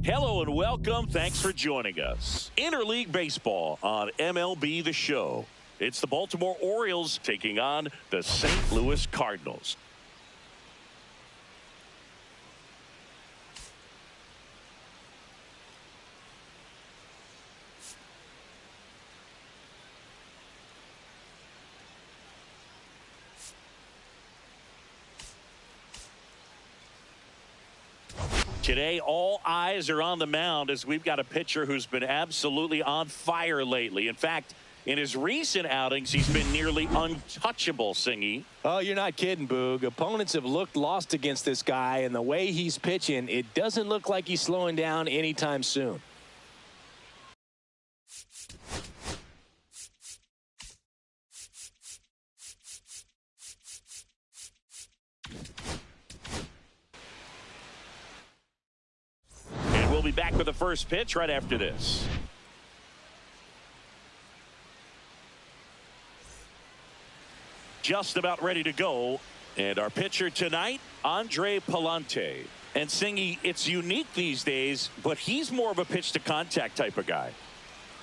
Hello and welcome. Thanks for joining us. Interleague Baseball on MLB The Show. It's the Baltimore Orioles taking on the St. Louis Cardinals. Today, all eyes are on the mound as we've got a pitcher who's been absolutely on fire lately. In fact, in his recent outings, he's been nearly untouchable, Singy. Oh, you're not kidding, Boog. Opponents have looked lost against this guy, and the way he's pitching, it doesn't look like he's slowing down anytime soon. We'll be back with the first pitch right after this. Just about ready to go. And our pitcher tonight, Andre Palante. And Singy, it's unique these days, but he's more of a pitch to contact type of guy.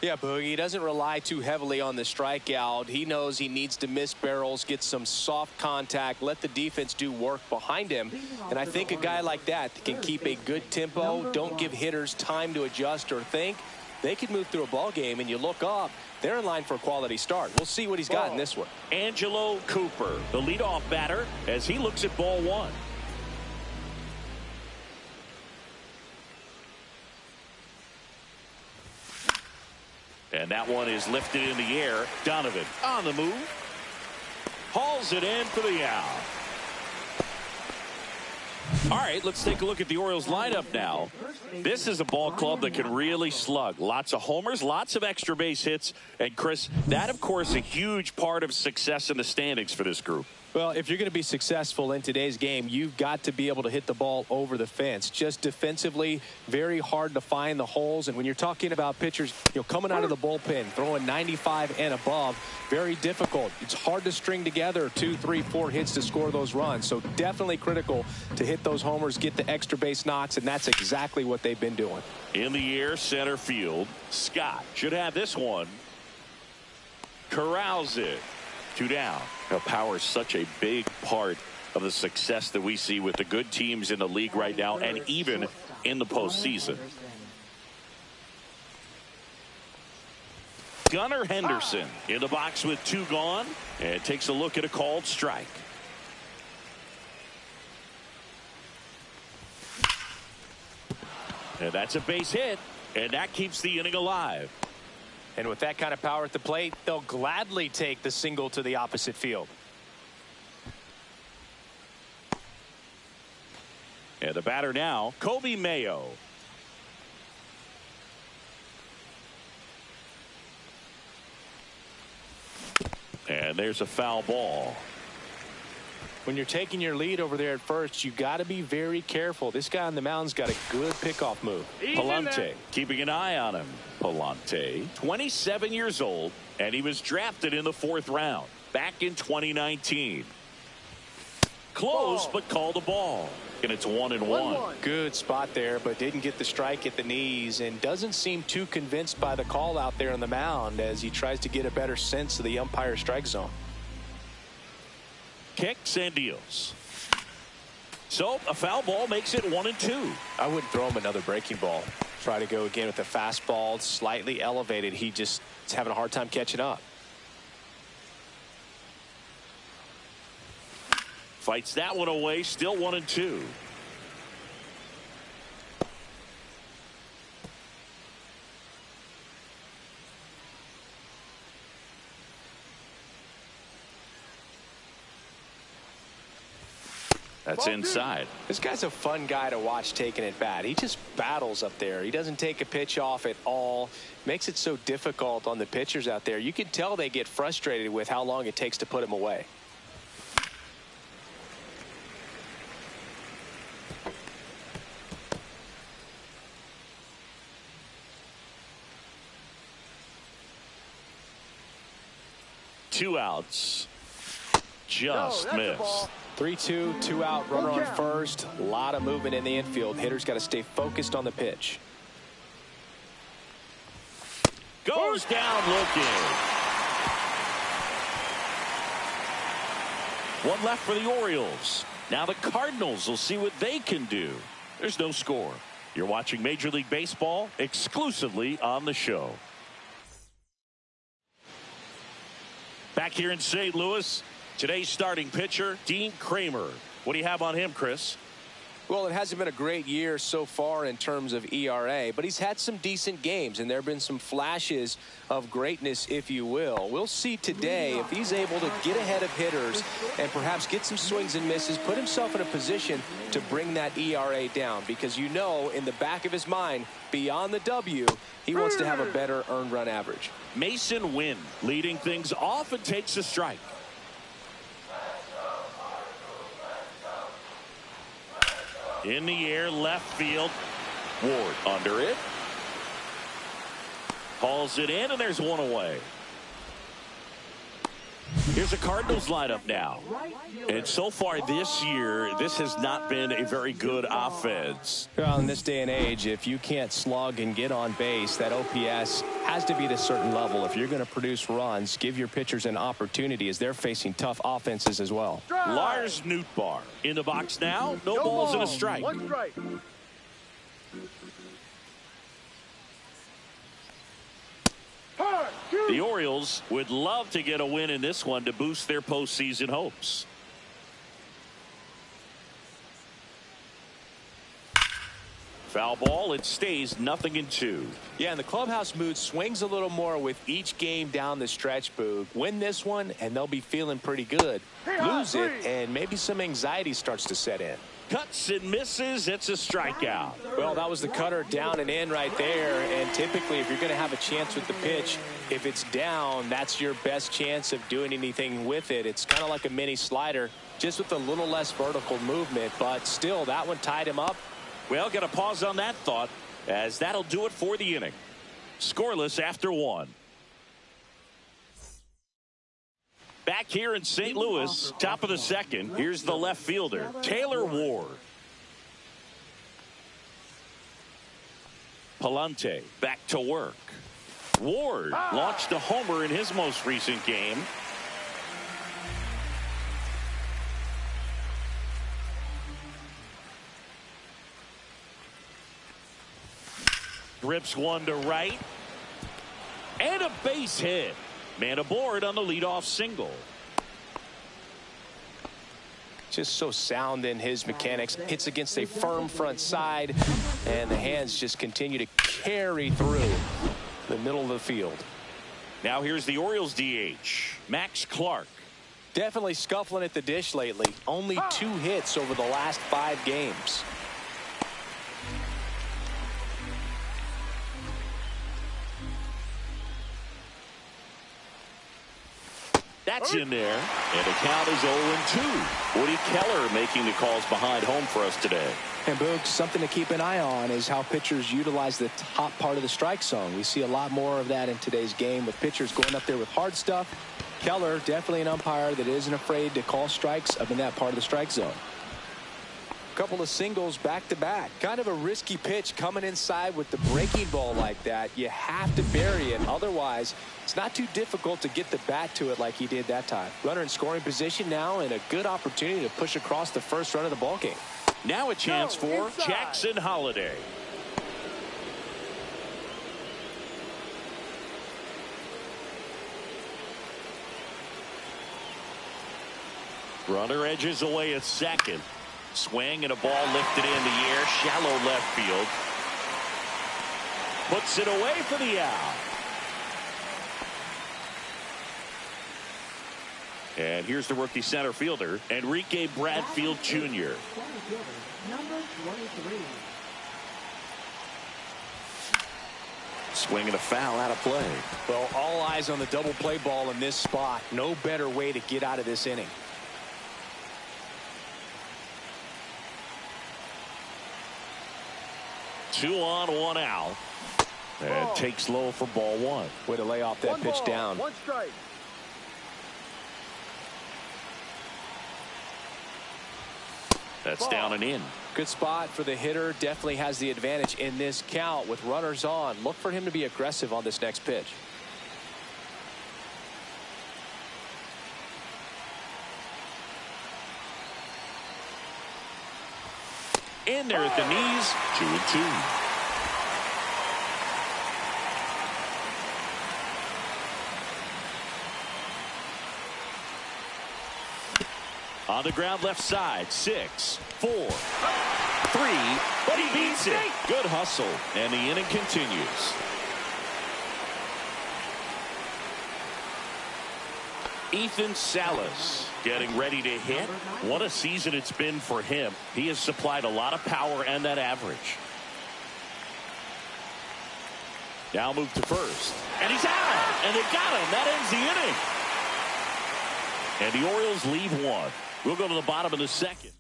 Yeah, Boogie, he doesn't rely too heavily on the strikeout. He knows he needs to miss barrels, get some soft contact, let the defense do work behind him. And I think a guy like that can keep a good tempo, don't give hitters time to adjust or think. They could move through a ball game, and you look up, they're in line for a quality start. We'll see what he's got in this one. Angelo Cooper, the leadoff batter, as he looks at ball one. And that one is lifted in the air. Donovan on the move. Hauls it in for the out. All right, let's take a look at the Orioles lineup now. This is a ball club that can really slug. Lots of homers, lots of extra base hits. And Chris, that of course a huge part of success in the standings for this group. Well, if you're going to be successful in today's game, you've got to be able to hit the ball over the fence. Just defensively, very hard to find the holes. And when you're talking about pitchers, coming out of the bullpen, throwing 95 and above, very difficult. It's hard to string together 2, 3, 4 hits to score those runs. So definitely critical to hit those homers, get the extra base knocks, and that's exactly what they've been doing. In the air, center field. Scott should have this one. Corrals it. 2 down. Now, power is such a big part of the success that we see with the good teams in the league right now and even in the postseason. Gunnar Henderson in the box with 2 gone and takes a look at a called strike. And that's a base hit, and that keeps the inning alive. And with that kind of power at the plate, they'll gladly take the single to the opposite field. And the batter now, Kobe Mayo. And there's a foul ball. When you're taking your lead over there at first, you got to be very careful. This guy on the mound's got a good pickoff move. Palante keeping an eye on him. Palante, 27 years old, and he was drafted in the 4th round back in 2019. Close, but called a ball. And it's 1-1. Good spot there, but didn't get the strike at the knees and doesn't seem too convinced by the call out there on the mound as he tries to get a better sense of the umpire strike zone. Kicks and deals. So a foul ball makes it 1-2. I wouldn't throw him another breaking ball. Try to go again with the fastball, slightly elevated. He just is having a hard time catching up. Fights that one away, still 1-2. That's inside. This guy's a fun guy to watch taking at bat. He just battles up there. He doesn't take a pitch off at all. Makes it so difficult on the pitchers out there. You can tell they get frustrated with how long it takes to put him away. Two outs. Just missed. 3-2, 2 out, runner on first. A lot of movement in the infield. Hitter's got to stay focused on the pitch. Goes down looking. One left for the Orioles. Now the Cardinals will see what they can do. There's no score. You're watching Major League Baseball exclusively on the show. Back here in St. Louis, today's starting pitcher, Dean Kramer. What do you have on him, Chris? Well, it hasn't been a great year so far in terms of ERA, but he's had some decent games, and there have been some flashes of greatness, if you will. We'll see today if he's able to get ahead of hitters and perhaps get some swings and misses, put himself in a position to bring that ERA down, because you know in the back of his mind, beyond the W, he wants to have a better earned run average. Mason Wynn leading things off and takes a strike. In the air, left field. Ward under it. Hauls it in, and there's one away. Here's the Cardinals lineup now. And so far this year, this has not been a very good offense. Well, in this day and age, if you can't slug and get on base, that OPS has to be at a certain level. If you're going to produce runs, give your pitchers an opportunity as they're facing tough offenses as well. Lars Nootbaar in the box now. No balls and a strike. One strike. The Orioles would love to get a win in this one to boost their postseason hopes. Foul ball. It stays 0-2. Yeah, and the clubhouse mood swings a little more with each game down the stretch, Boog. Win this one, and they'll be feeling pretty good. Lose it, and maybe some anxiety starts to set in. Cuts and misses. It's a strikeout. Well, that was the cutter down and in right there. And typically, if you're going to have a chance with the pitch, if it's down, that's your best chance of doing anything with it. It's kind of like a mini slider, just with a little less vertical movement. But still, that one tied him up. Well, got to pause on that thought, as that'll do it for the inning. Scoreless after one. Back here in St. Louis, top of the second, here's the left fielder, Taylor Ward. Palante back to work. Ward launched a homer in his most recent game. Rips one to right. And a base hit. Man aboard on the leadoff single. Just so sound in his mechanics. Hits against a firm front side, and the hands just continue to carry through the middle of the field. Now here's the Orioles DH, Max Clark. Definitely scuffling at the dish lately. Only 2 hits over the last 5 games. That's in there. And the count is 0-2. Woody Keller making the calls behind home for us today. And Boog, something to keep an eye on is how pitchers utilize the top part of the strike zone. We see a lot more of that in today's game with pitchers going up there with hard stuff. Keller, definitely an umpire that isn't afraid to call strikes up in that part of the strike zone. Couple of singles back to back. Kind of a risky pitch coming inside with the breaking ball like that. You have to bury it. Otherwise, it's not too difficult to get the bat to it like he did that time. Runner in scoring position now and a good opportunity to push across the first run of the ball game. Now a chance for Jackson Holliday. Runner edges away at second. Swing and a ball lifted in the air, shallow left field. Puts it away for the out. And here's the rookie center fielder, Enrique Bradfield Jr. Number 23. Swing and a foul out of play. Well, all eyes on the double play ball in this spot. No better way to get out of this inning. Two on, one out. And takes low for ball one. Way to lay off that pitch down. One strike. That's down and in. Good spot for the hitter. Definitely has the advantage in this count with runners on. Look for him to be aggressive on this next pitch. In there at the knees, 2-2. On the ground left side, 6, 4, 3, but he beats it. Good hustle, and the inning continues. Ethan Salas getting ready to hit. What a season it's been for him. He has supplied a lot of power and that average. Now move to first. And he's out. And they got him. That ends the inning. And the Orioles leave one. We'll go to the bottom of the second.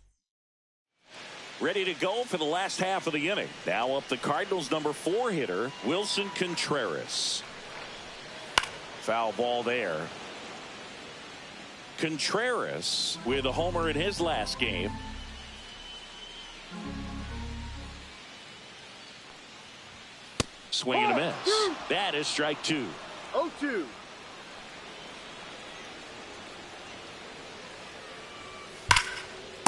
Ready to go for the last half of the inning. Now up the Cardinals' number 4 hitter, Wilson Contreras. Foul ball there. Contreras with a homer in his last game. Swing and a miss. That is strike 2. 0-2.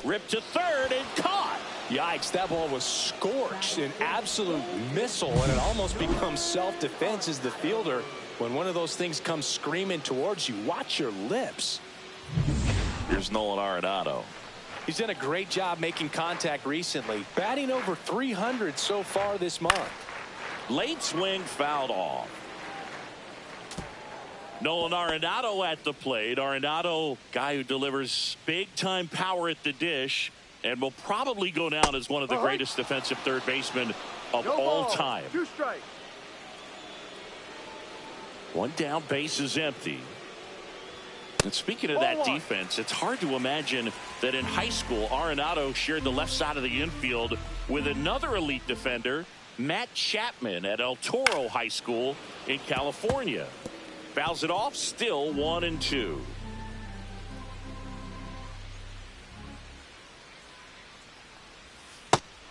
Ripped to third and caught. Yikes, that ball was scorched, an absolute missile, and it almost becomes self-defense as the fielder. When one of those things comes screaming towards you, watch your lips. Here's Nolan Arenado. He's done a great job making contact recently, batting over 300 so far this month. Late swing fouled off. Nolan Arenado at the plate. Arenado, guy who delivers big-time power at the dish and will probably go down as one of the greatest defensive third basemen of all time. 2 strikes. One down, base is empty. And speaking of that defense, it's hard to imagine that in high school, Arenado shared the left side of the infield with another elite defender, Matt Chapman at El Toro High School in California. Fouls it off, still 1-2.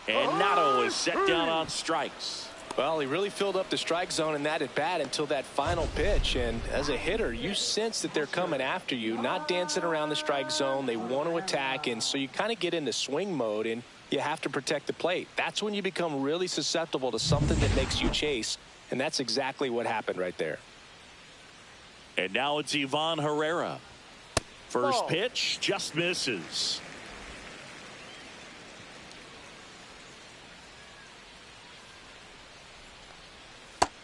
And Nato is set down on strikes. Well, he really filled up the strike zone in that at bat until that final pitch. And as a hitter, you sense that they're coming after you, not dancing around the strike zone. They want to attack, and so you kind of get into swing mode, and you have to protect the plate. That's when you become really susceptible to something that makes you chase, and that's exactly what happened right there. And now it's Ivan Herrera. First pitch just misses.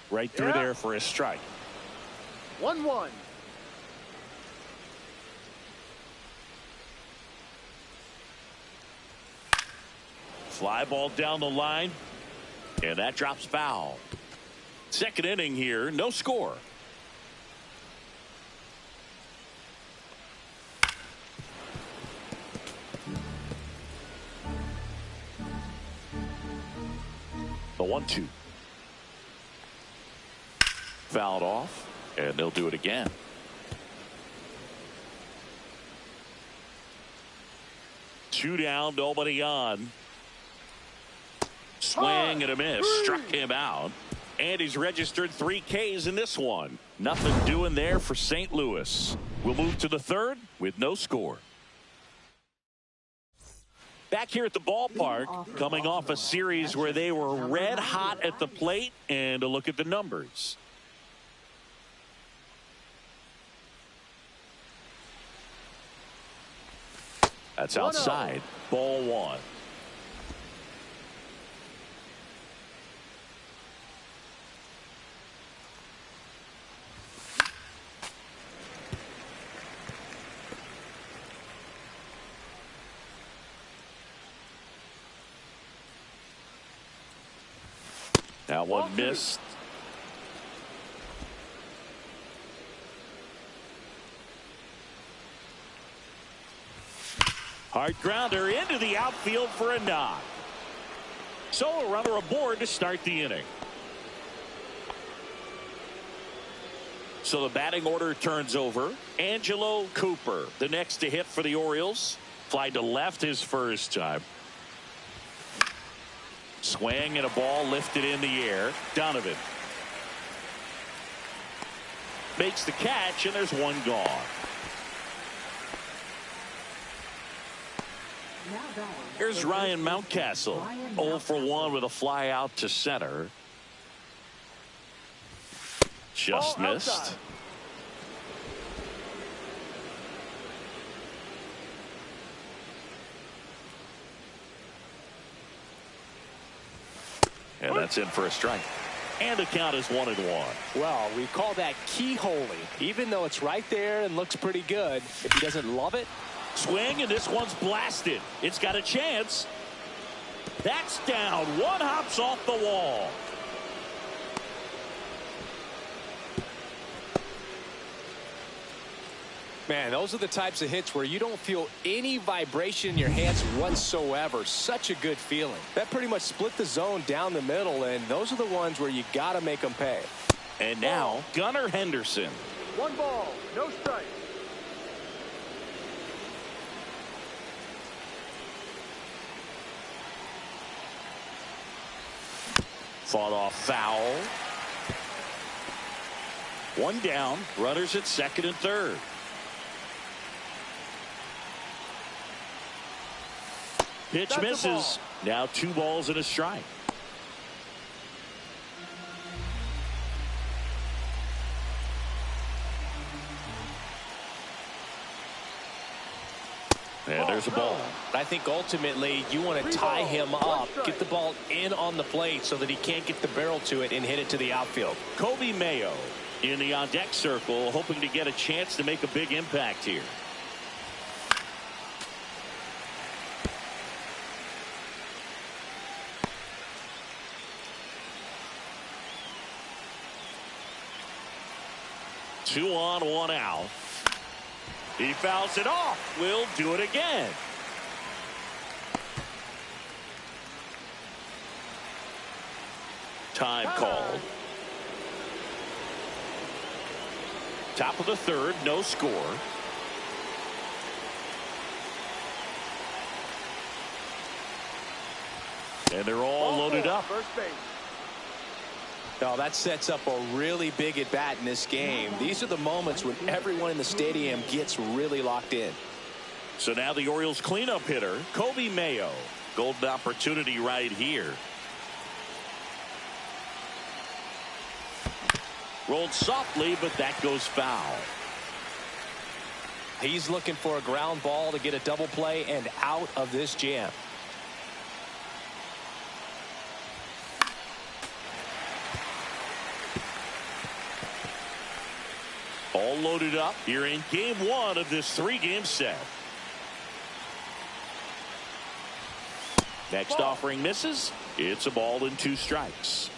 Right through there for a strike. 1-1. Fly ball down the line, and that drops foul. Second inning here, no score. 1-2. Fouled off, and they'll do it again. Two down, nobody on. Swing and a miss. Struck him out. And he's registered 3 Ks in this one. Nothing doing there for St. Louis. We'll move to the third with no score. Back here at the ballpark, coming off a series where they were red hot at the plate, and a look at the numbers. That's outside. Ball 1. Now one missed. Hard grounder into the outfield for a knock. So a runner aboard to start the inning. So the batting order turns over. Angelo Cooper, the next to hit for the Orioles. Fly to left his first time. Swing and a ball lifted in the air. Donovan makes the catch, and there's one gone. Here's Ryan Mountcastle. 0 for 1 with a fly out to center. Just missed. And that's in for a strike. And the count is 1-1. Well, we call that keyholing. Even though it's right there and looks pretty good, if he doesn't love it. Swing, and this one's blasted. It's got a chance. That's down. One hops off the wall. Man, those are the types of hits where you don't feel any vibration in your hands whatsoever. Such a good feeling. That pretty much split the zone down the middle, and those are the ones where you got to make them pay. And now, Gunnar Henderson. 1 ball, no strike. Fought off foul. 1 down. Runners at second and third. Pitch That's misses. Now 2 balls and a strike. And there's a ball. I think ultimately you want to tie him up, get the ball in on the plate so that he can't get the barrel to it and hit it to the outfield. Kobe Mayo in the on-deck circle, hoping to get a chance to make a big impact here. Two on, 1 out. He fouls it off. We'll do it again. Time called. Top of the third, no score. And they're all loaded up. First base. No, that sets up a really big at bat in this game. These are the moments when everyone in the stadium gets really locked in. So now the Orioles cleanup hitter, Kobe Mayo. Golden opportunity right here. Rolled softly, but that goes foul. He's looking for a ground ball to get a double play and out of this jam. All loaded up here in game 1 of this 3-game set. Next offering misses. It's a ball and 2 strikes.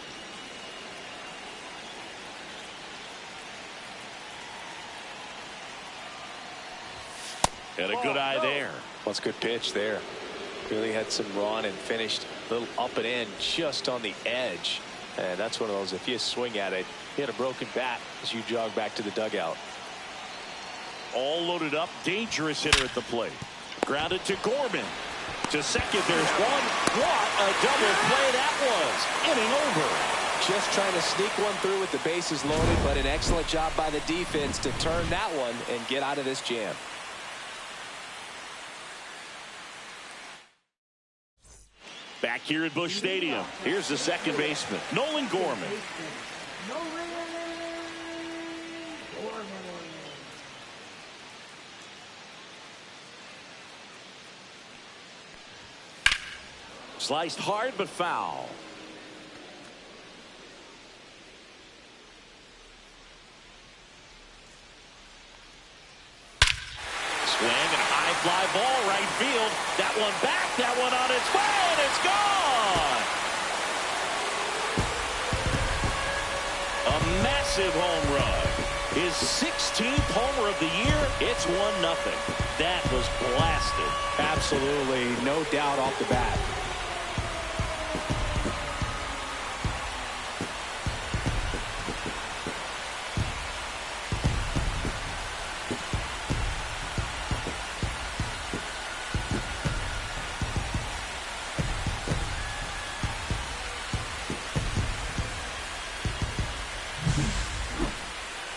And a good eye there. That's a good pitch there. Really had some run and finished a little up and in just on the edge. And that's one of those, if you swing at it, you had a broken bat as you jog back to the dugout. All loaded up, dangerous hitter at the plate. Grounded to Gorman. To second, there's one. What a double play that was. Inning over. Just trying to sneak one through with the bases loaded, but an excellent job by the defense to turn that one and get out of this jam. Back here at Busch Stadium, here's the second baseman, Nolan Gorman. Sliced hard but foul. Swing and a high fly ball right field. That one back, that one on its way, and it's gone. A massive home run. His 16th homer of the year. It's 1-0. That was blasted. Absolutely, no doubt off the bat.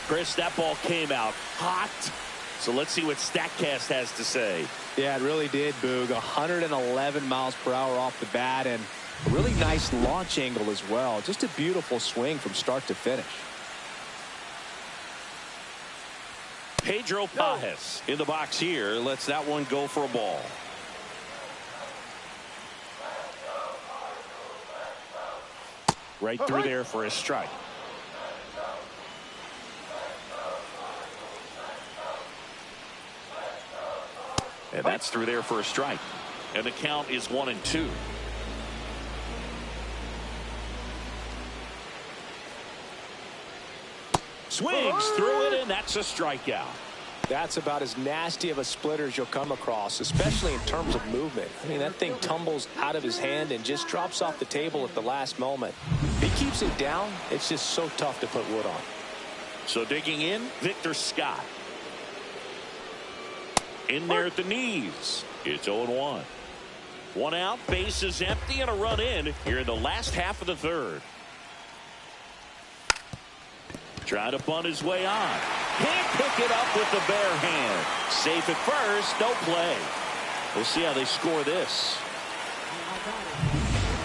Chris, that ball came out hot. So let's see what StatCast has to say. Yeah, it really did, Boog. 111 miles per hour off the bat, and a really nice launch angle as well. Just a beautiful swing from start to finish. Pedro Pajes in the box here. Lets that one go for a ball. Right through there for a strike. And that's through there for a strike. And the count is 1-2. Swings through it, and that's a strikeout. That's about as nasty of a splitter as you'll come across, especially in terms of movement. I mean, that thing tumbles out of his hand and just drops off the table at the last moment. If he keeps it down, it's just so tough to put wood on. So digging in, Victor Scott. In there at the knees. It's 0-1. One out, base is empty, and a run in here in the last half of the third. Trying to bunt his way on. Can't pick it up with the bare hand. Safe at first, no play. We'll see how they score this.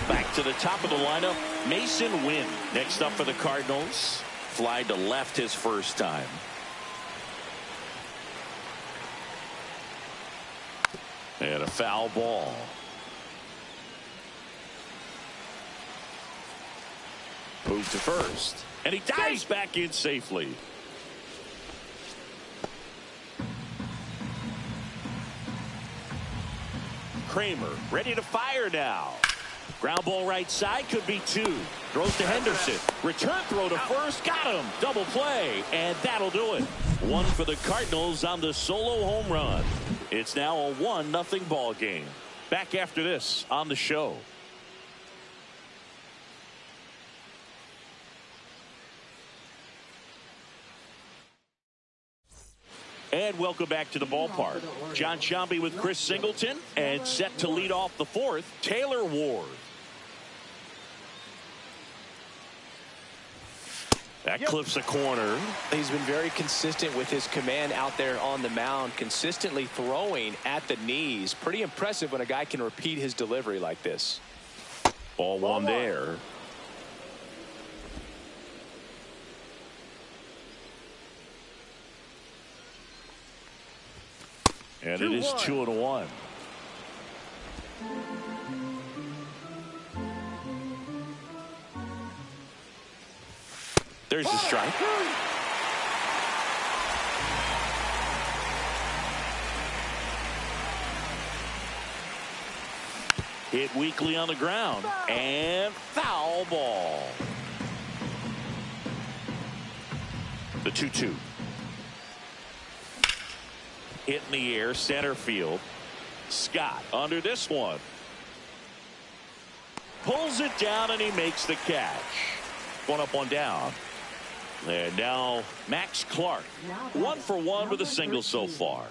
Back to the top of the lineup, Mason Wynn. Next up for the Cardinals. Fly to left his first time. And a foul ball. Move to first. And he dives back in safely. Kramer ready to fire now. Ground ball right side, could be two. Throws to Henderson. Return throw to first. Got him. Double play. And that'll do it. One for the Cardinals on the solo home run. It's now a 1-0 ball game. Back after this on the show. And welcome back to the ballpark. John Sciambi with Chris Singleton, and set to lead off the fourth, Taylor Ward. That clips a corner. He's been very consistent with his command out there on the mound, consistently throwing at the knees. Pretty impressive when a guy can repeat his delivery like this. Ball one there. And it is 2-1. There's the strike. Hit weakly on the ground. And foul ball. The 2-2. Hit in the air, center field. Scott under this one. Pulls it down, and he makes the catch. One up, one down. And now Max Clark. 1 for 1 with a single so far.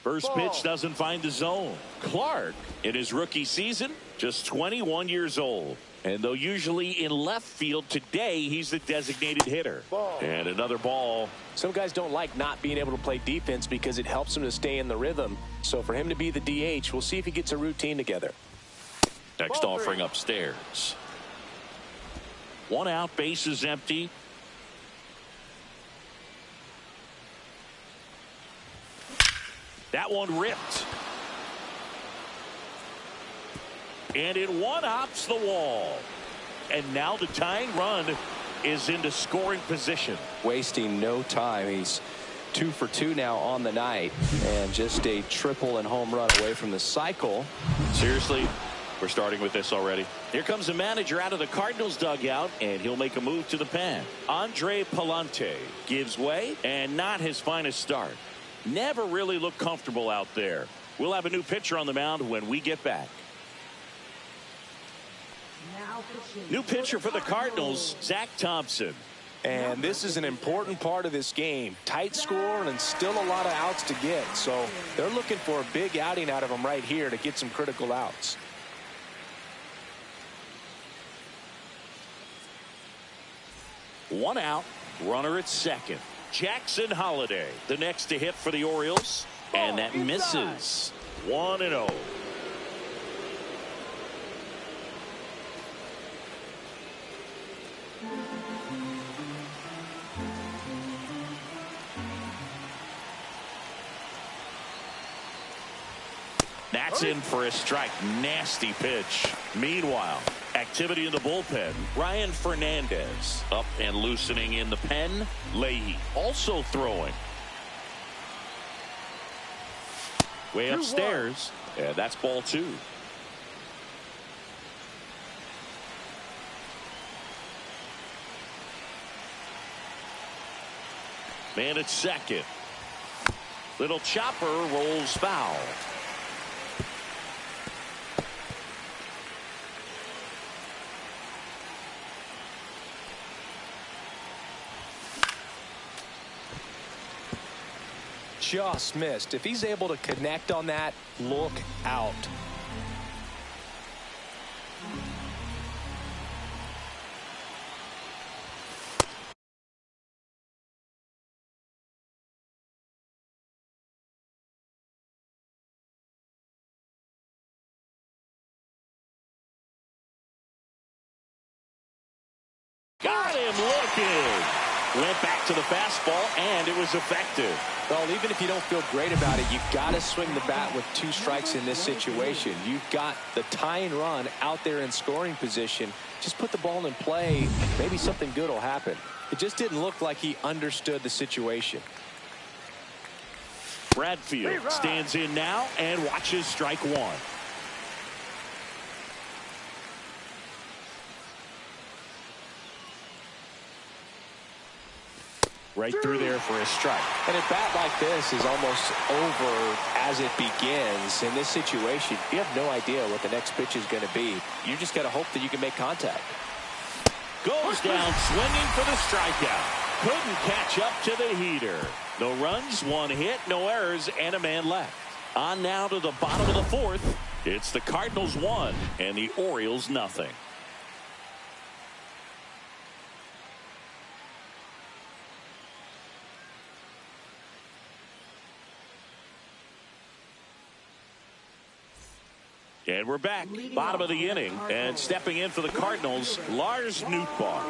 First pitch doesn't find the zone. Clark, in his rookie season, just 21 years old. And though usually in left field, today he's the designated hitter. And another ball. Some guys don't like not being able to play defense because it helps them to stay in the rhythm. So for him to be the DH, we'll see if he gets a routine together. Next offering upstairs. 1 out, base is empty. That one ripped. And it one-hops the wall. And now the tying run is into scoring position. Wasting no time. He's 2 for 2 now on the night. And just a triple and home run away from the cycle. Seriously, we're starting with this already. Here comes the manager out of the Cardinals dugout, and he'll make a move to the pen. Andre Palante gives way, and not his finest start. Never really looked comfortable out there. We'll have a new pitcher on the mound when we get back. New pitcher for the Cardinals, Zach Thompson. And this is an important part of this game. Tight score and still a lot of outs to get. So they're looking for a big outing out of him right here to get some critical outs. One out, runner at second. Jackson Holliday, the next to hit for the Orioles, and that misses. 1-0. That's in for a strike. Nasty pitch. Meanwhile, activity in the bullpen. Ryan Fernandez up and loosening in the pen. Leahy also throwing. Way upstairs. And that's ball 2. Man at second. Little chopper rolls foul. Just missed. If he's able to connect on that, look out. Got him looking. Went back to the fastball, and it was effective. Well, even if you don't feel great about it, you've got to swing the bat with 2 strikes in this situation. You've got the tying run out there in scoring position. Just put the ball in play. Maybe something good will happen. It just didn't look like he understood the situation. Bradfield stands in now and watches strike 1. Right through there for a strike. And a bat like this is almost over as it begins. In this situation, you have no idea what the next pitch is going to be. You just got to hope that you can make contact. Goes down swinging for the strikeout. Couldn't catch up to the heater. No runs, 1 hit, no errors, and a man left. On now to the bottom of the 4th. It's the Cardinals 1 and the Orioles nothing. And we're back, bottom of the inning, and stepping in for the Cardinals, Lars Nootbaar.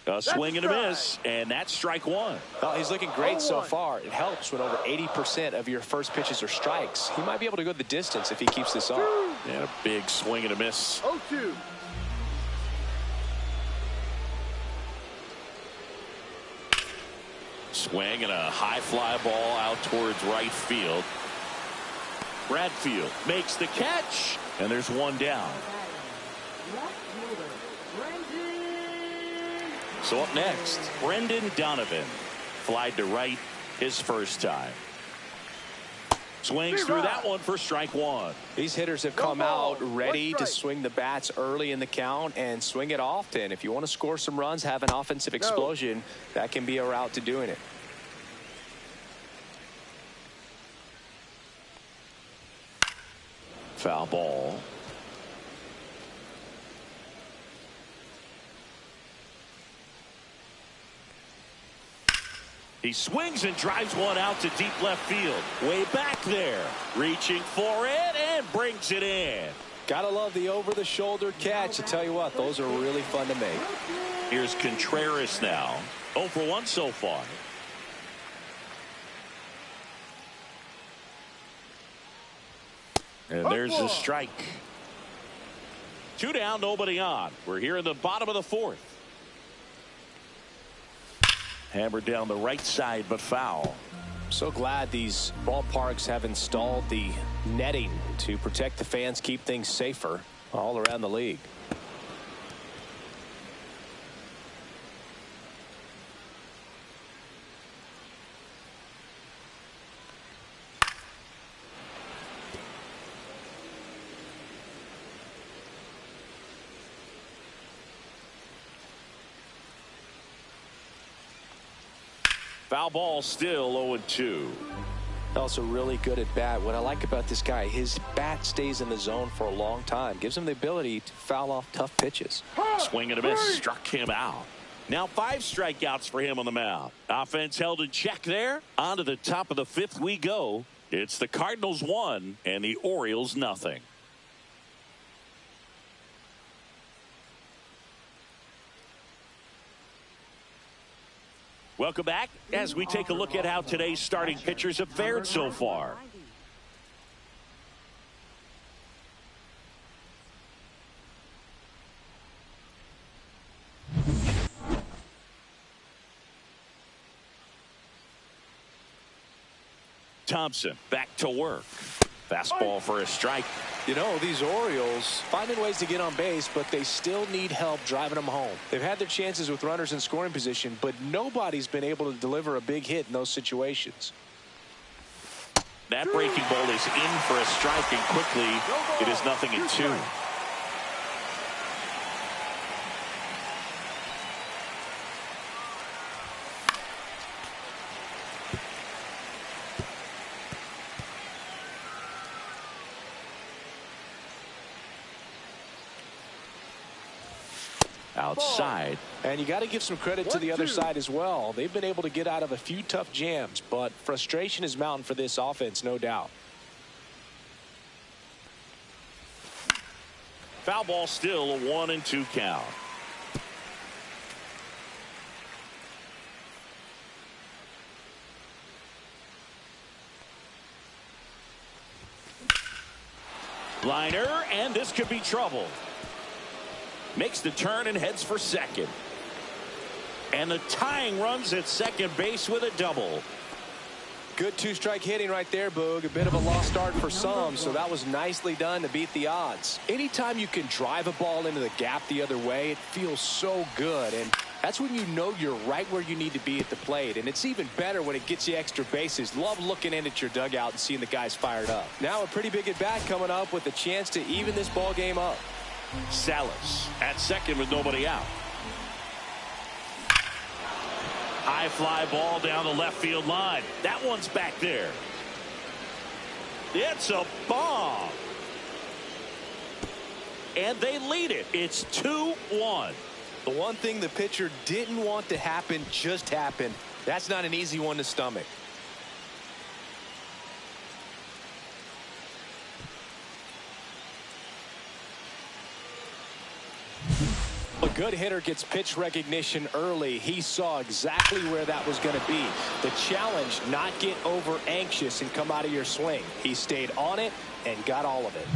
A swing and a miss, and that's strike 1. Well, he's looking great so far. It helps when over 80% of your first pitches are strikes. He might be able to go the distance if he keeps this up. And a big swing and a miss. 0-2. Swing and a high fly ball out towards right field. Bradfield makes the catch, and there's 1 down. So up next, Brendan Donovan. Flied to right his first time. Swings through that one for strike one. These hitters have come out ready to swing the bats early in the count and swing it often. If you want to score some runs, have an offensive explosion, that can be a route to doing it. Foul ball. He swings and drives one out to deep left field. Way back there. Reaching for it and brings it in. Gotta love the over-the-shoulder catch. I tell you what, those are really fun to make. Here's Contreras now. 0 for 1 so far. And there's the strike. 2 down, nobody on. We're here in the bottom of the 4th. Hammered down the right side, but foul. So glad these ballparks have installed the netting to protect the fans, keep things safer all around the league. Foul ball, still 0-2. Also really good at bat. What I like about this guy, his bat stays in the zone for a long time. Gives him the ability to foul off tough pitches. Swing and a miss, struck him out. Now 5 strikeouts for him on the mound. Offense held in check there. On to the top of the 5th we go. It's the Cardinals 1 and the Orioles nothing. Welcome back as we take a look at how today's starting pitchers have fared so far. Thompson back to work. Fastball for a strike. You know, these Orioles finding ways to get on base, but they still need help driving them home. They've had their chances with runners in scoring position, but nobody's been able to deliver a big hit in those situations. That breaking ball is in for a strike, and quickly it is 0-2. Outside. And you got to give some credit to the other side as well. They've been able to get out of a few tough jams, but frustration is mounting for this offense, no doubt. Foul ball, still a 1-2 count. Liner, and this could be trouble. Makes the turn and heads for second. And the tying runs at second base with a double. Good 2-strike hitting right there, Boog. A bit of a lost start for some, so that was nicely done to beat the odds. Anytime you can drive a ball into the gap the other way, it feels so good. And that's when you know you're right where you need to be at the plate. And it's even better when it gets you extra bases. Love looking in at your dugout and seeing the guys fired up. Now a pretty big at-bat coming up with a chance to even this ball game up. Salas at second with nobody out. High fly ball down the left field line. That one's back there. It's a bomb. And they lead it. It's 2-1. The one thing the pitcher didn't want to happen just happened. That's not an easy one to stomach. A good hitter gets pitch recognition early. He saw exactly where that was going to be. The challenge, not get over anxious and come out of your swing. He stayed on it and got all of it.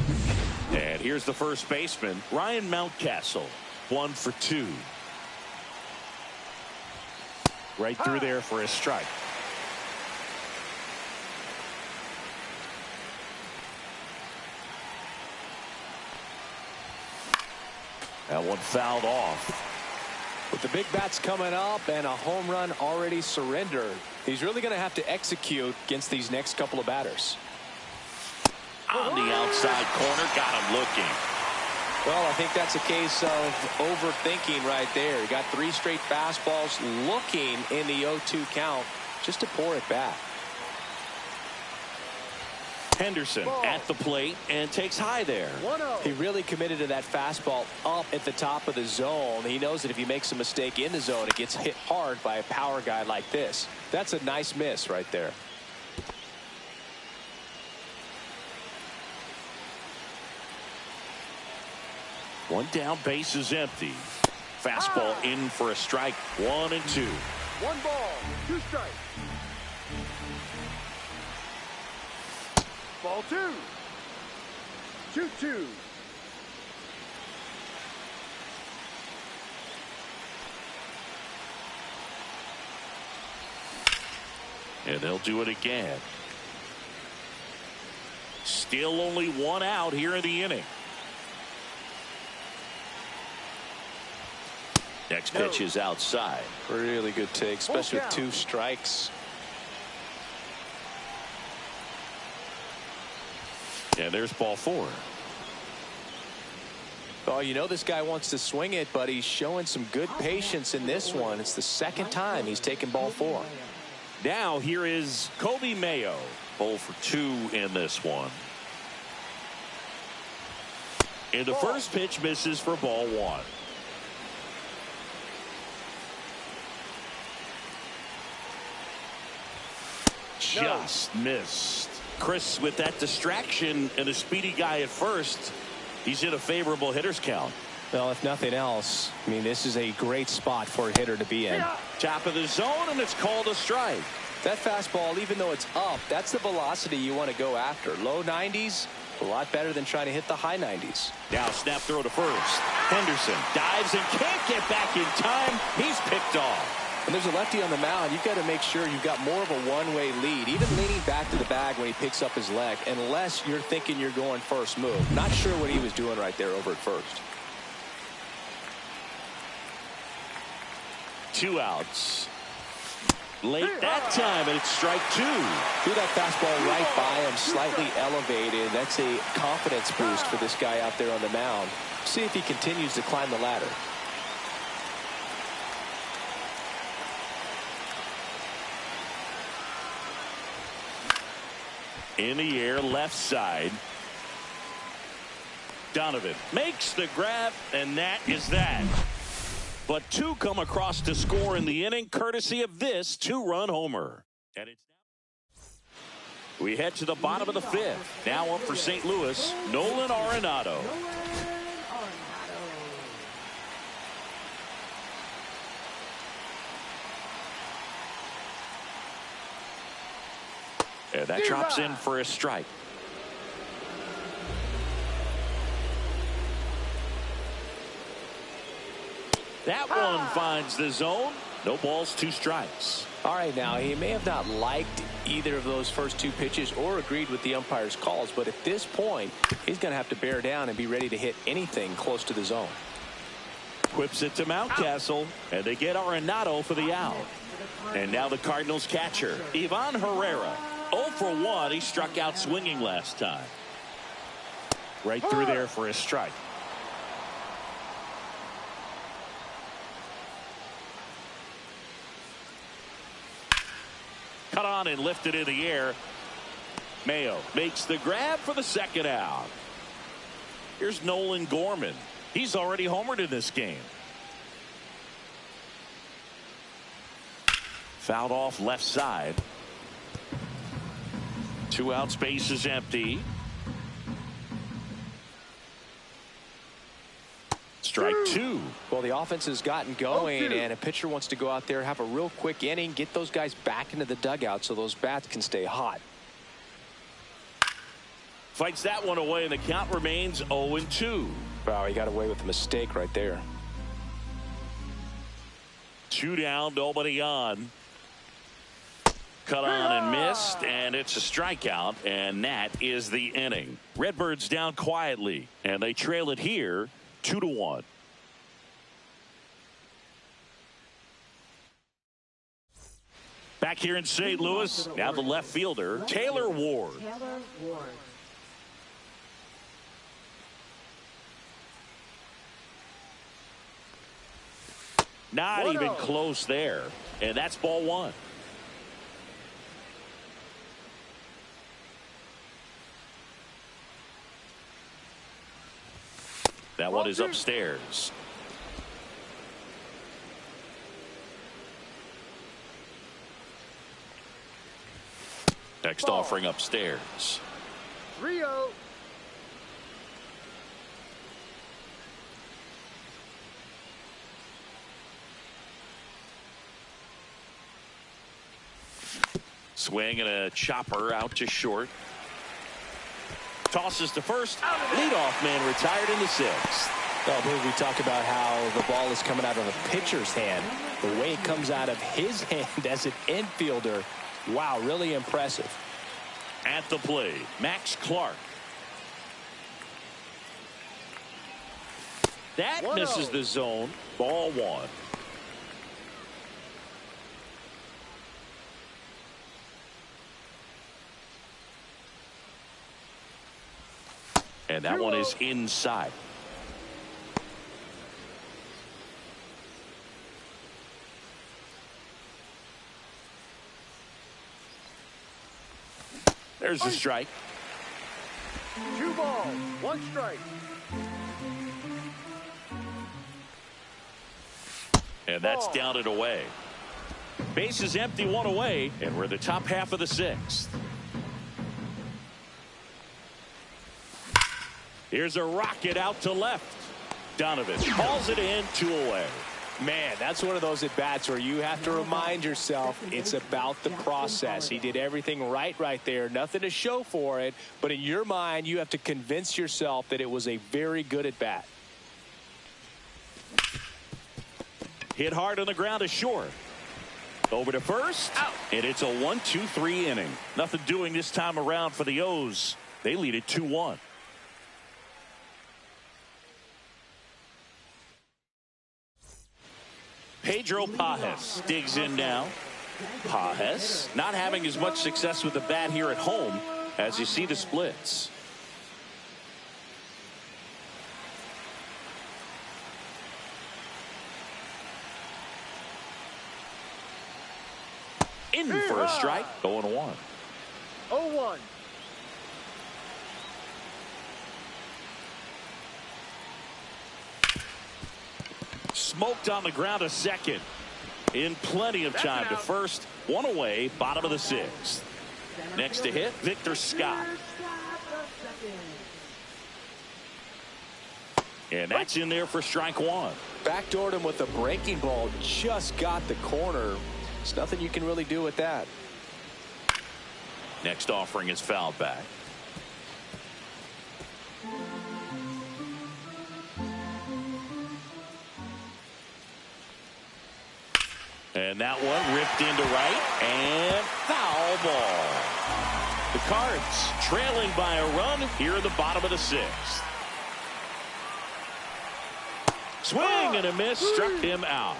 And here's the first baseman, Ryan Mountcastle. 1 for 2. Right through there for a strike. That one fouled off. With the big bats coming up and a home run already surrendered, he's really going to have to execute against these next couple of batters. On the outside corner, got him looking. Well, I think that's a case of overthinking right there. He got 3 straight fastballs looking in the 0-2 count just to pour it back. Henderson at the plate and takes high there. He really committed to that fastball up at the top of the zone. He knows that if he makes a mistake in the zone, it gets hit hard by a power guy like this. That's a nice miss right there. One down, base is empty. Fastball in for a strike. 1-2. 1 ball, 2 strikes. Ball 2. 2-2. And they'll do it again. Still only 1 out here in the inning. Next pitch is outside. Really good take, especially with 2 strikes. And there's ball 4. Oh, you know this guy wants to swing it, but he's showing some good patience in this one. It's the 2nd time he's taken ball 4. Now here is Kobe Mayo. 0 for 2 in this one. And the first pitch misses for ball 1. Just missed. Chris, with that distraction and a speedy guy at first, he's in a favorable hitter's count. Well, if nothing else, I mean, this is a great spot for a hitter to be in. Top of the zone, and it's called a strike. That fastball, even though it's up, that's the velocity you want to go after. Low 90s, a lot better than trying to hit the high 90s. Now snap throw to first. Henderson dives and can't get back in time. He's picked off. When there's a lefty on the mound, you've got to make sure you've got more of a one-way lead, even leaning back to the bag when he picks up his leg, unless you're thinking you're going first move. Not sure what he was doing right there over at first. 2 outs. Late that time, and it's strike 2. Threw that fastball right by him, slightly elevated. That's a confidence boost for this guy out there on the mound. See if he continues to climb the ladder. In the air, left side. Donovan makes the grab, and that is that. But 2 come across to score in the inning, courtesy of this 2-run homer. And it's now we head to the bottom of the 5th. Now up for St. Louis, Nolan Arenado. And that drops in for a strike. That one finds the zone. No balls, 2 strikes. All right, now, he may have not liked either of those first 2 pitches or agreed with the umpire's calls, but at this point, he's going to have to bear down and be ready to hit anything close to the zone. Whips it to Mountcastle, and they get Arenado for the out. And now the Cardinals catcher, Ivan Herrera. 0 for 1. He struck out swinging last time. Right through there for a strike. Cut on and lifted in the air. Mayo makes the grab for the 2nd out. Here's Nolan Gorman. He's already homered in this game. Fouled off left side. 2 outs, base is empty. Strike 2. Well, the offense has gotten going, and a pitcher wants to go out there, have a real quick inning, get those guys back into the dugout so those bats can stay hot. Fights that one away, and the count remains 0-2. Wow, he got away with a mistake right there. 2 down, nobody on. Cut on and missed, and it's a strikeout, and that is the inning. Redbirds down quietly, and they trail it here 2-1. Back here in St. Louis, now the left fielder, Taylor Ward. Not even close there. And that's ball one. That one is upstairs. Next offering upstairs. 3-0. Swing and a chopper out to short. Tosses to first. Leadoff man retired in the sixth. Well, we talk about how the ball is coming out of the pitcher's hand. The way it comes out of his hand as an infielder. Wow, really impressive. At the plate, Max Clark. That misses the zone. Ball one. And that one is inside. There's a strike. 2 balls, 1 strike. And that's down and away. Base is empty, 1 away, and we're in the top half of the sixth. Here's a rocket out to left. Donovan calls it in, 2 away. Man, that's one of those at-bats where you have to remind yourself it's about the process. He did everything right there. Nothing to show for it. But in your mind, you have to convince yourself that it was a very good at-bat. Hit hard on the ground to short. Over to first. Out. And it's a 1-2-3 inning. Nothing doing this time around for the O's. They lead it 2-1. Pedro Pages digs in now. Pages not having as much success with the bat here at home as you see the splits. In for a strike. 0-1. 0-1. Smoked on the ground to second. In plenty of time to first. 1 away, bottom of the sixth. Next to hit, Victor Scott. And that's in there for strike 1. Backdoored him with a breaking ball. Just got the corner. There's nothing you can really do with that. Next offering is fouled back. And that one ripped into right and foul ball. The Cards trailing by a run here in the bottom of the sixth. Swing and a miss, struck him out.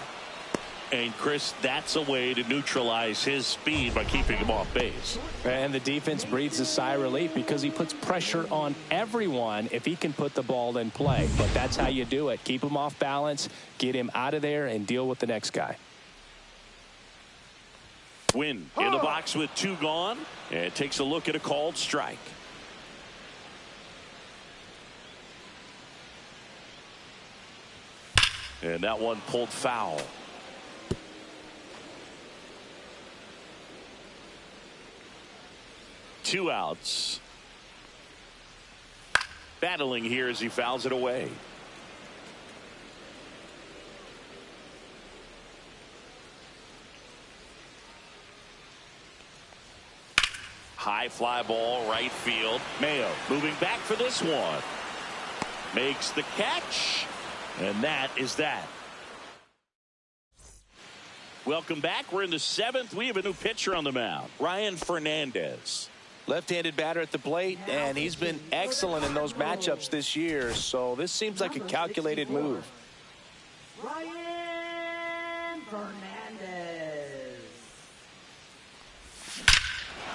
And Chris, that's a way to neutralize his speed by keeping him off base. And the defense breathes a sigh of relief because he puts pressure on everyone if he can put the ball in play. But that's how you do it. Keep him off balance, get him out of there, and deal with the next guy. Win in the box with 2 gone, and takes a look at a called strike. And that one pulled foul. Two outs. Battling here as he fouls it away. High fly ball, right field. Mayo moving back for this one. Makes the catch. And that is that. Welcome back. We're in the 7th. We have a new pitcher on the mound, Ryan Fernandez. Left-handed batter at the plate, and he's been excellent in those matchups this year. So this seems like a calculated move. Ryan Fernandez.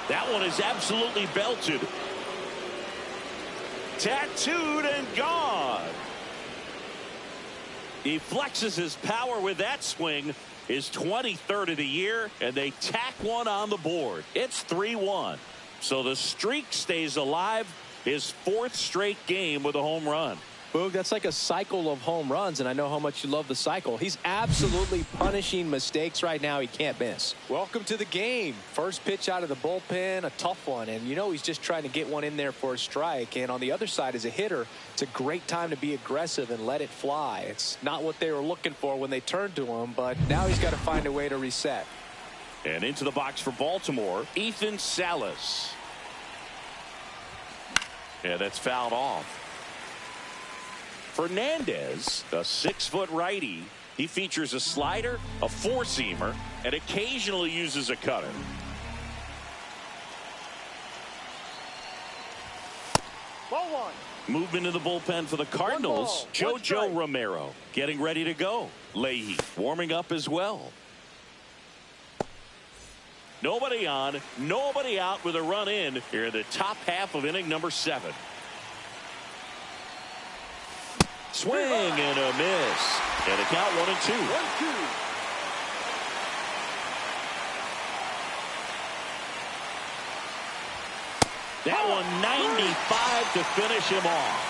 That one is absolutely belted. Tattooed and gone. He flexes his power with that swing. His 23rd of the year, and they tack one on the board. It's 3-1. So the streak stays alive. His 4th straight game with a home run. Boog, that's like a cycle of home runs, and I know how much you love the cycle. He's absolutely punishing mistakes right now he can't miss. Welcome to the game. First pitch out of the bullpen, a tough one, and you know he's just trying to get one in there for a strike. And on the other side, as a hitter, it's a great time to be aggressive and let it fly. It's not what they were looking for when they turned to him, but now he's got to find a way to reset. And into the box for Baltimore, Ethan Salas. Yeah, that's fouled off. Fernandez, a 6-foot righty. He features a slider, a four-seamer, and occasionally uses a cutter. Ball 1. Movement in the bullpen for the Cardinals. JoJo Romero getting ready to go. Leahy warming up as well. Nobody on, nobody out with a run in here in the top half of inning number 7. Swing and a miss. And a count 1-2. 1-2. That one 95 to finish him off.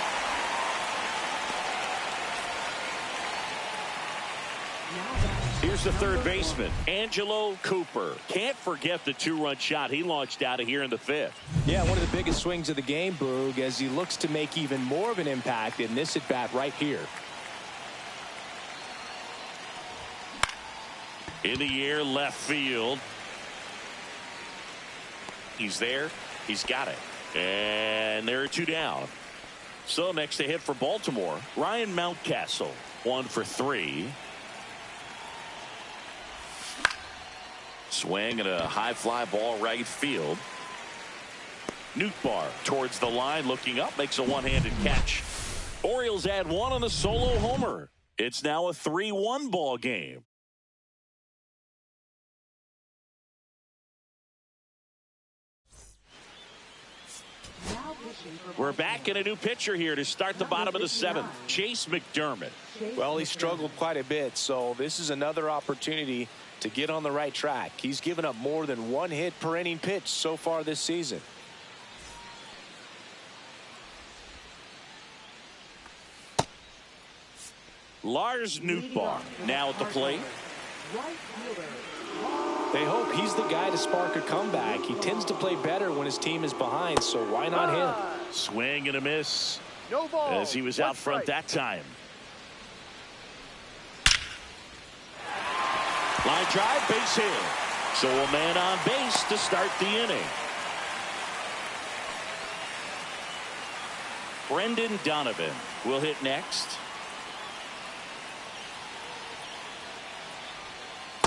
Here's the third baseman, Angelo Cooper. Can't forget the 2-run shot he launched out of here in the 5th. Yeah, one of the biggest swings of the game, Boog, as he looks to make even more of an impact in this at-bat right here. In the air, left field. He's there. He's got it. And there are 2 down. So next to hit for Baltimore, Ryan Mountcastle. 1 for 3. Swing and a high fly ball right field. Nootbaar towards the line, looking up, makes a one-handed catch. Orioles add 1 on a solo homer. It's now a 3-1 ball game. We're back in a new pitcher here to start the bottom of the 7th. Chase McDermott. Well, he struggled quite a bit, so this is another opportunity to get on the right track. He's given up more than 1 hit per inning pitch so far this season. Lars Nootbaar now at the plate. They hope he's the guy to spark a comeback. He tends to play better when his team is behind, so why not him? Swing and a miss. No ball. As he was out front that time. Line drive, base hit. So a man on base to start the inning. Brendan Donovan will hit next.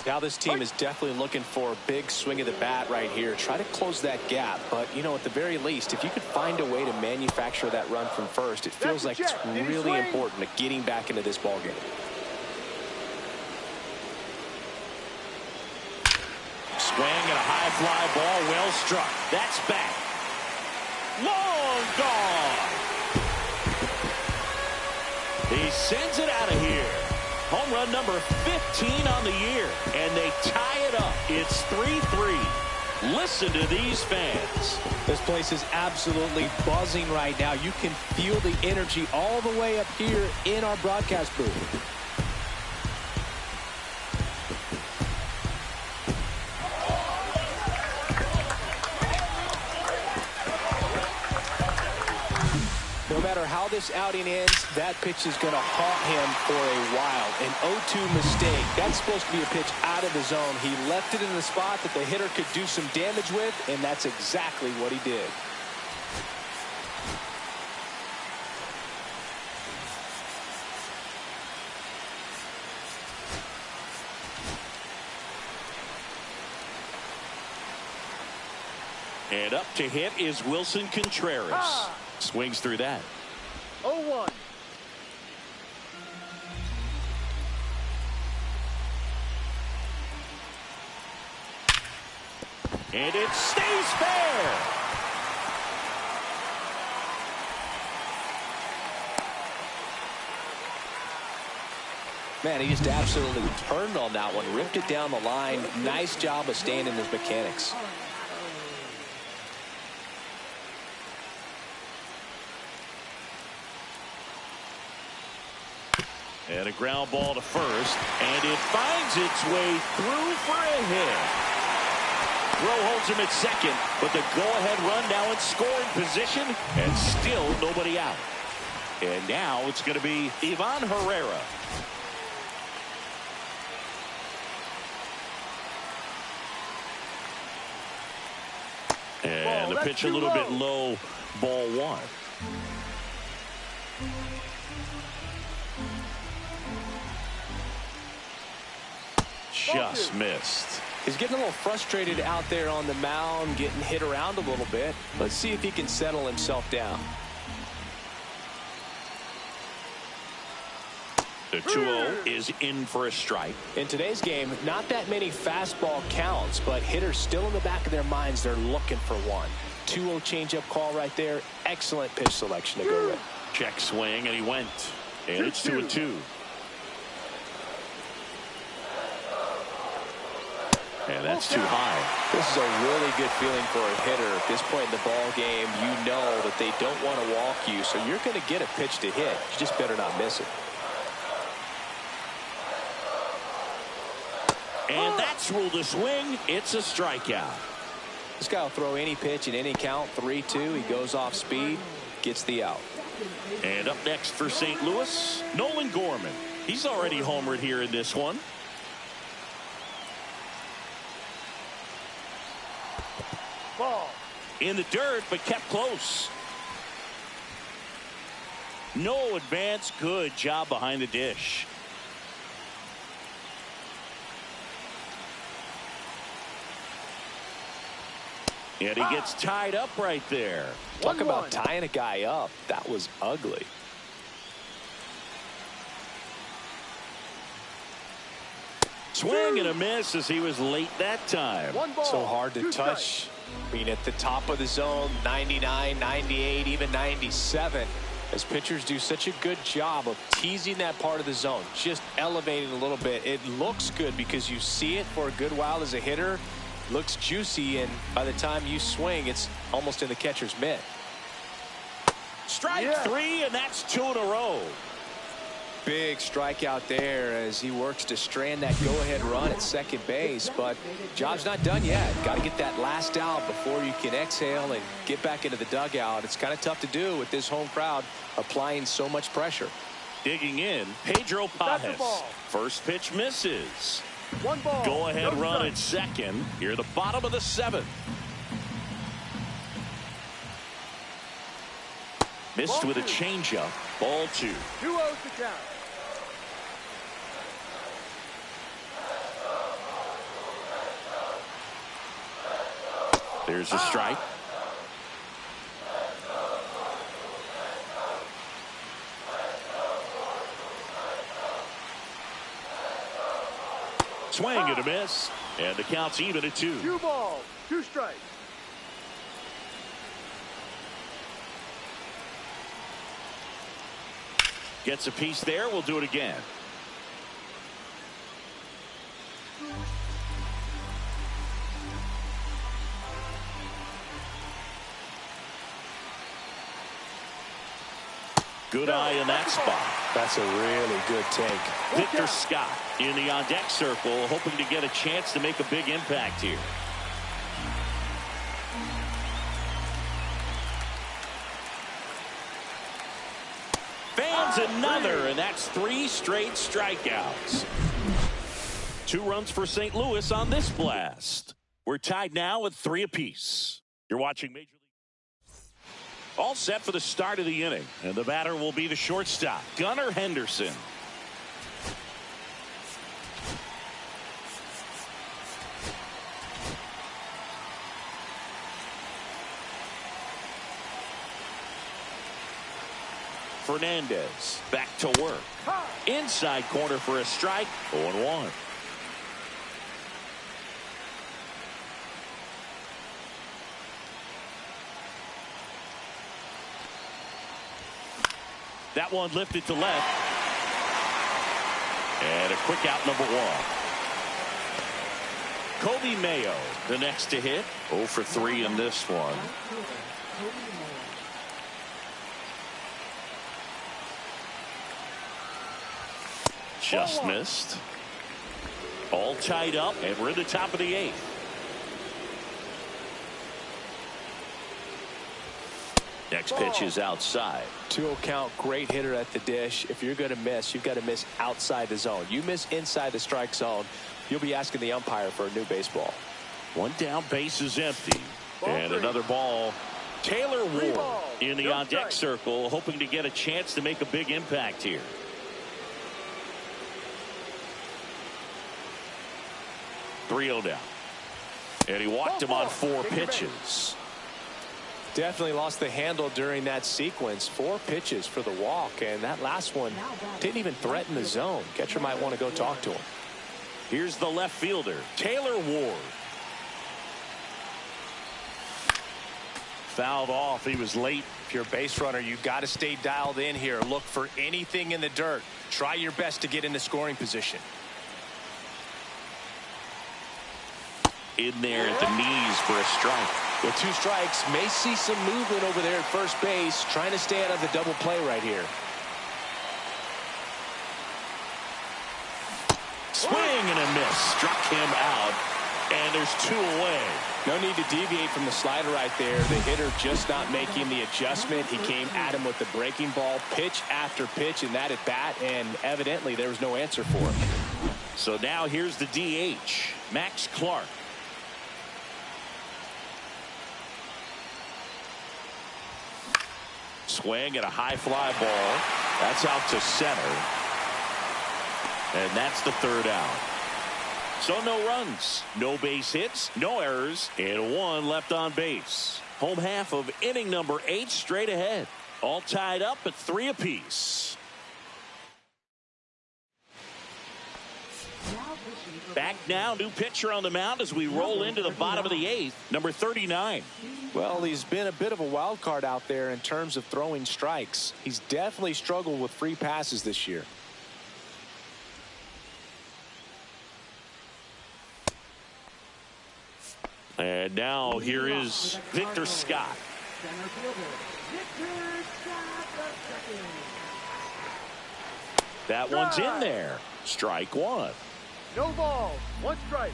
Now this team is definitely looking for a big swing of the bat right here. Try to close that gap. But, you know, at the very least, if you could find a way to manufacture that run from first, it feels like it's really important to getting back into this ballgame. Swing and a high fly ball, well struck. That's back. Long gone. He sends it out of here. Home run number 15 on the year, and they tie it up. It's 3-3. Listen to these fans. This place is absolutely buzzing right now. You can feel the energy all the way up here in our broadcast booth. No matter how this outing ends, that pitch is going to haunt him for a while. An 0-2 mistake. That's supposed to be a pitch out of the zone. He left it in the spot that the hitter could do some damage with, and that's exactly what he did. And up to hit is Wilson Contreras. Swings through that. 0-1. And it stays fair. Man, he just absolutely turned on that one, ripped it down the line. Nice job of staying in his mechanics. And a ground ball to first, and it finds its way through for a hit. Rowe holds him at second, but the go-ahead run now in scoring position, and still nobody out. And now it's going to be Ivan Herrera. And the pitch a little bit low, ball one. Just missed. He's getting a little frustrated out there on the mound, getting hit around a little bit. Let's see if he can settle himself down. The 2-0 is in for a strike. In today's game, not that many fastball counts, but hitters still in the back of their minds, they're looking for one. 2-0 changeup call right there. Excellent pitch selection to go with. Check swing, and he went. And it's 2-2. And that's too high. This is a really good feeling for a hitter. At this point in the ball game, you know that they don't want to walk you, so you're going to get a pitch to hit. You just better not miss it. And that's ruled a swing. It's a strikeout. This guy will throw any pitch in any count. 3-2. He goes off speed, gets the out. And up next for St. Louis, Nolan Gorman. He's already homered here in this one. Ball. In the dirt, but kept close. No advance. Good job behind the dish. And he gets tied up right there. Talk about tying a guy up. That was ugly. Swing and a miss as he was late that time. So hard to touch. I mean, at the top of the zone, 99, 98, even 97. As pitchers do such a good job of teasing that part of the zone, just elevating a little bit. It looks good because you see it for a good while as a hitter. Looks juicy, and by the time you swing, it's almost in the catcher's mitt. Strike three, and that's 2 in a row. Big strikeout there as he works to strand that go-ahead run at second base, but job's not done yet. Got to get that last out before you can exhale and get back into the dugout. It's kind of tough to do with this home crowd applying so much pressure. Digging in, Pedro Pajes. First pitch misses. Go ahead run at second. Here the bottom of the 7th. Missed with a changeup. Ball 2. 2-0 to count. There's a strike. Swing and a miss. And the count's even at 2. 2 balls, 2 strikes. Gets a piece there. We'll do it again. Good eye in that spot. That's a really good take. Victor Scott in the on-deck circle, hoping to get a chance to make a big impact here. Fans another, and that's 3 straight strikeouts. 2 runs for St. Louis on this blast. We're tied now at 3 apiece. You're watching Major League. All set for the start of the inning, and the batter will be the shortstop, Gunnar Henderson. Fernandez back to work. Inside corner for a strike. 0-1. That one lifted to left. And a quick out, number one. Kobe Mayo, the next to hit. 0 for 3 in this one. Just missed. All tied up, and we're in the top of the 8th. Next pitch is outside. 2-0 count, great hitter at the dish. If you're going to miss, you've got to miss outside the zone. You miss inside the strike zone, you'll be asking the umpire for a new baseball. One down, base is empty. And another ball. Taylor Ward in the on-deck circle, hoping to get a chance to make a big impact here. .3-0 down. And he walked him on 4 pitches. Definitely lost the handle during that sequence. 4 pitches for the walk, and that last one didn't even threaten the zone. Catcher might want to go talk to him. Here's the left fielder, Taylor Ward. Fouled off. He was late. If you're a base runner, you've got to stay dialed in here. Look for anything in the dirt. Try your best to get into scoring position. In there at the knees for a strike. With 2 strikes, may see some movement over there at first base, trying to stay out of the double play right here. Swing and a miss. Struck him out, and there's 2 away. No need to deviate from the slider right there. The hitter just not making the adjustment. He came at him with the breaking ball, pitch after pitch in that at bat, and evidently there was no answer for him. So now here's the DH, Max Clark. Swing and a high fly ball. That's out to center. And that's the 3rd out. So no runs, no base hits, no errors, and 1 left on base. Home half of inning number 8 straight ahead. All tied up at 3 apiece. Back now, new pitcher on the mound as we roll into the bottom of the 8th, number 39. Well, he's been a bit of a wild card out there in terms of throwing strikes. He's definitely struggled with free passes this year. And now here is Victor Scott. That one's in there. Strike 1. No ball. 1 strike.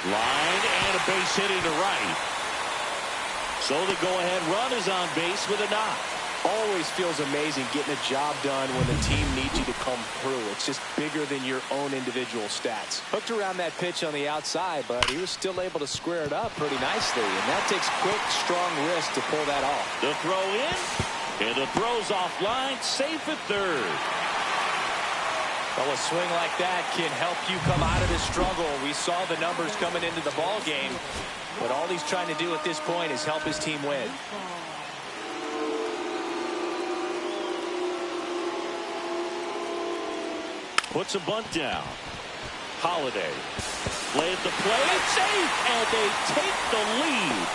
Line and a base hit into right. So the go-ahead run is on base with a knock. Always feels amazing getting a job done when the team needs you to come through. It's just bigger than your own individual stats. Hooked around that pitch on the outside, but he was still able to square it up pretty nicely. And that takes quick, strong wrist to pull that off. The throw in, and the throw's offline, safe at 3rd. Well, a swing like that can help you come out of this struggle. We saw the numbers coming into the ball game, but all he's trying to do at this point is help his team win. Puts a bunt down. Holiday. Play at the plate. Safe. And they take the lead.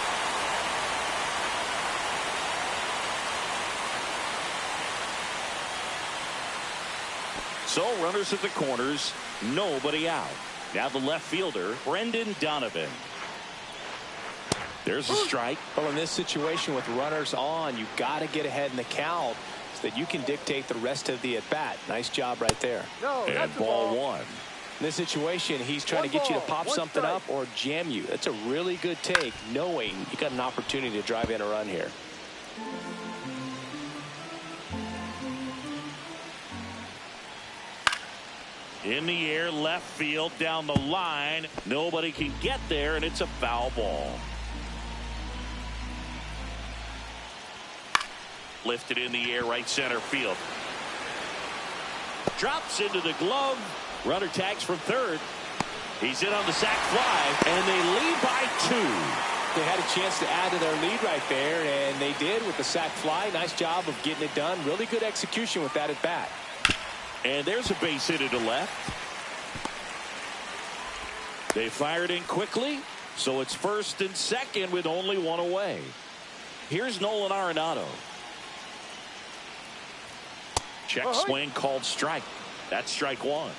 So runners at the corners. Nobody out. Now the left fielder, Brendan Donovan. There's a strike. Well, in this situation with runners on, you've got to get ahead in the count so that you can dictate the rest of the at-bat. Nice job right there. No, and ball 1. In this situation, he's trying to get you to pop something up or jam you. That's a really good take, knowing you got an opportunity to drive in a run here. In the air, left field, down the line. Nobody can get there, and it's a foul ball. Lifted in the air, right center field. Drops into the glove. Runner tags from 3rd. He's in on the sac fly, and they lead by 2. They had a chance to add to their lead right there, and they did with the sac fly. Nice job of getting it done. Really good execution with that at bat. And there's a base hit to left. They fired in quickly, so it's 1st and 2nd with only 1 away. Here's Nolan Arenado. Check swing called strike. That's strike one.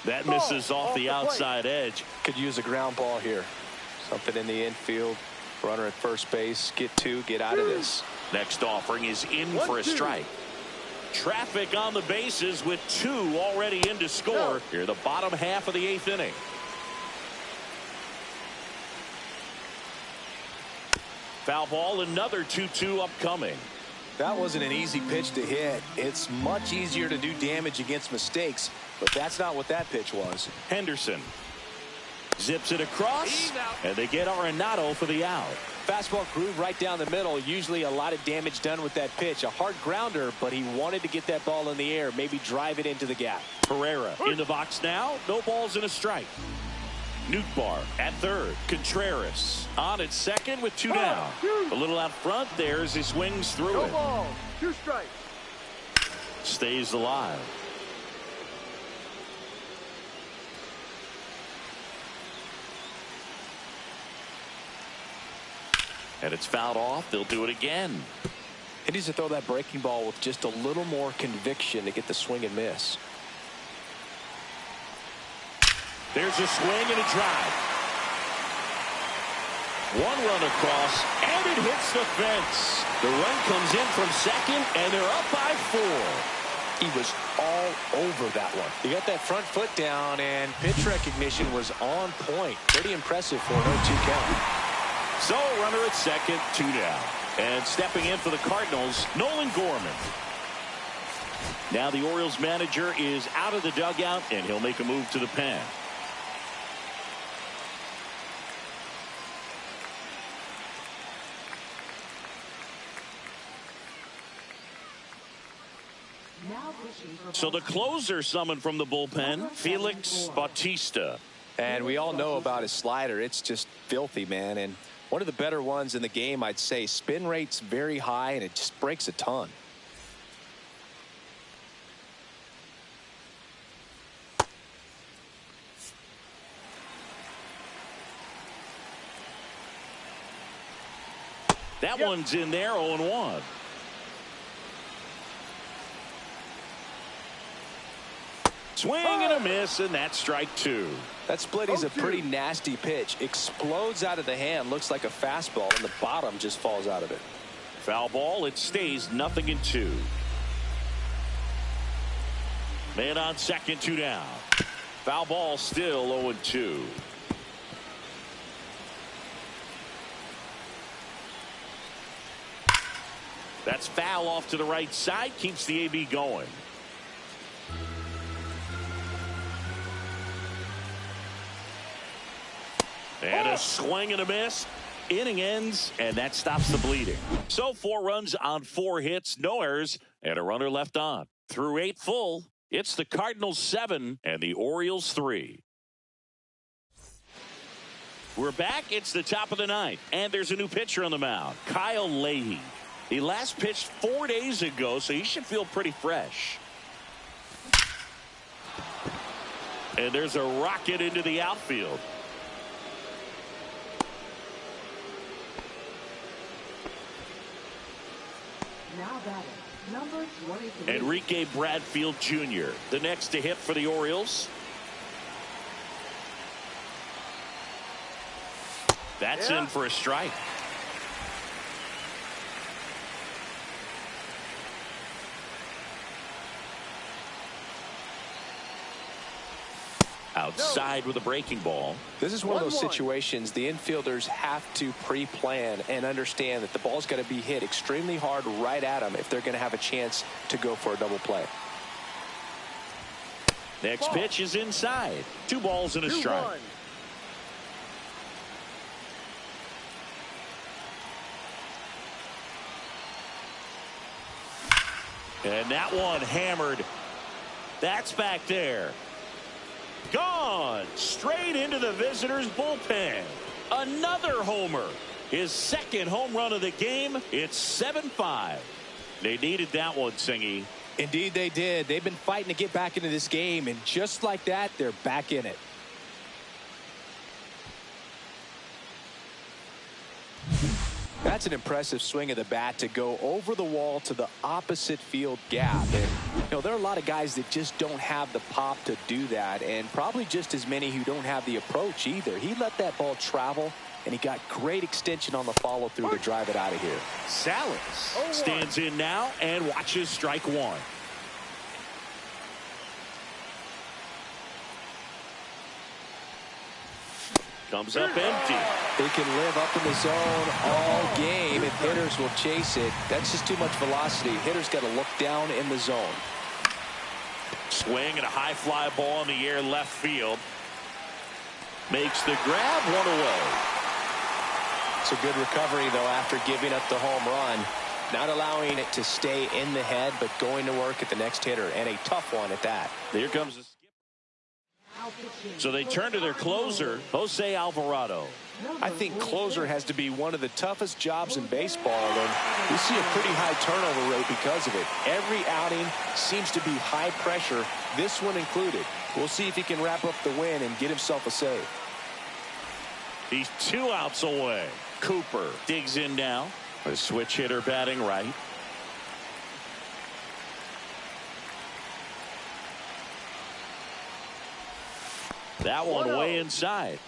That misses off the outside edge. Could use a ground ball here. Something in the infield. Runner at first base. Get out of this. Next offering is in for a strike. Traffic on the bases with 2 already in to score. Here the bottom half of the 8th inning. Foul ball, another 2-2 upcoming. That wasn't an easy pitch to hit. It's much easier to do damage against mistakes, but that's not what that pitch was. Henderson zips it across, and they get Arenado for the out. Fastball groove right down the middle. Usually a lot of damage done with that pitch. A hard grounder, but he wanted to get that ball in the air, maybe drive it into the gap. Pereira in the box now. No balls and a strike. Nootbaar at third. Contreras on at second with 2 down. A little out front there as he swings through it. Ball, 2 strikes. Stays alive. And it's fouled off. They'll do it again. He needs to throw that breaking ball with just a little more conviction to get the swing and miss. There's a swing and a drive. 1 run across, and it hits the fence. The run comes in from second, and they're up by 4. He was all over that one. He got that front foot down, and pitch recognition was on point. Pretty impressive for an 0-2 count. So runner at second, 2 down. And stepping in for the Cardinals, Nolan Gorman. Now the Orioles manager is out of the dugout, and he'll make a move to the pen. So the closer summoned from the bullpen, Felix Bautista. And we all know about his slider. It's just filthy, man. And one of the better ones in the game, I'd say. Spin rate's very high, and it just breaks a ton. That one's in there, 0-1. Swing and a miss, and that's strike 2. That split is a pretty nasty pitch. Explodes out of the hand, looks like a fastball, and the bottom just falls out of it. Foul ball, it stays 0-2. Man on second, 2 down. Foul ball, still 0-2. That's foul off to the right side, keeps the AB going. And a swing and a miss. Inning ends, and that stops the bleeding. So 4 runs on 4 hits, no errors, and a runner left on. Through 8 full, it's the Cardinals 7 and the Orioles 3. We're back. It's the top of the 9th, and there's a new pitcher on the mound, Kyle Leahy. He last pitched 4 days ago, so he should feel pretty fresh. And there's a rocket into the outfield. Now batting, number 23. Enrique Bradfield Jr., the next to hit for the Orioles. That's in for a strike. Outside with a breaking ball. This is one of those situations the infielders have to pre-plan and understand that the ball's got to be hit extremely hard right at them if they're going to have a chance to go for a double play. Next pitch is inside. 2 balls and a strike. And that one hammered. That's back there. Gone straight into the visitors' bullpen. Another homer. His second home run of the game. It's 7-5. They needed that one, Singy. Indeed they did. They've been fighting to get back into this game, and just like that, they're back in it. That's an impressive swing of the bat to go over the wall to the opposite field gap. And, there are a lot of guys that just don't have the pop to do that, and probably just as many who don't have the approach either. He let that ball travel, and he got great extension on the follow-through to drive it out of here. Salas stands in now and watches strike one. Comes up empty. They can live up in the zone all game, and hitters will chase it. That's just too much velocity. Hitters got to look down in the zone. Swing and a high fly ball in the air left field. Makes the grab, one away. It's a good recovery, though, after giving up the home run. Not allowing it to stay in the head, but going to work at the next hitter, and a tough one at that. Here comes the skip. So they turn to their closer, Jose Alvarado. I think closer has to be one of the toughest jobs in baseball, and we see a pretty high turnover rate because of it. Every outing seems to be high pressure, this one included. We'll see if he can wrap up the win and get himself a save. He's 2 outs away. Cooper digs in now. A switch hitter batting right. That one way inside.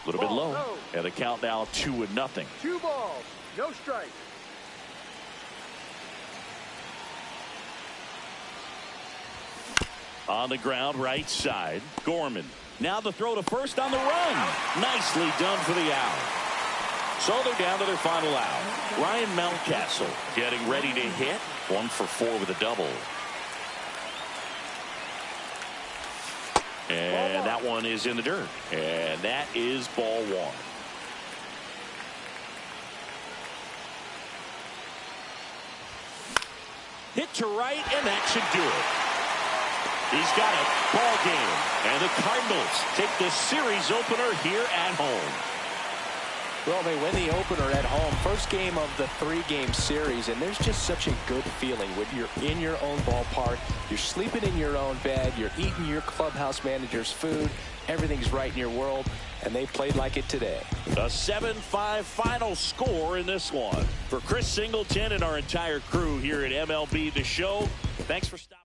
A little bit low. And the count now 2-0. 2 balls, no strike. On the ground, right side. Gorman. Now the throw to first on the run. Nicely done for the out. So they're down to their final out. Ryan Mountcastle getting ready to hit. 1 for 4 with a double. And that one is in the dirt. And that is ball 1. Hit to right, and that should do it. He's got it. Ball game. And the Cardinals take the series opener here at home. Well, they win the opener at home. First game of the 3-game series, and there's just such a good feeling when you're in your own ballpark. You're sleeping in your own bed. You're eating your clubhouse manager's food. Everything's right in your world, and they played like it today. A 7-5 final score in this one. For Chris Singleton and our entire crew here at MLB The Show, thanks for stopping.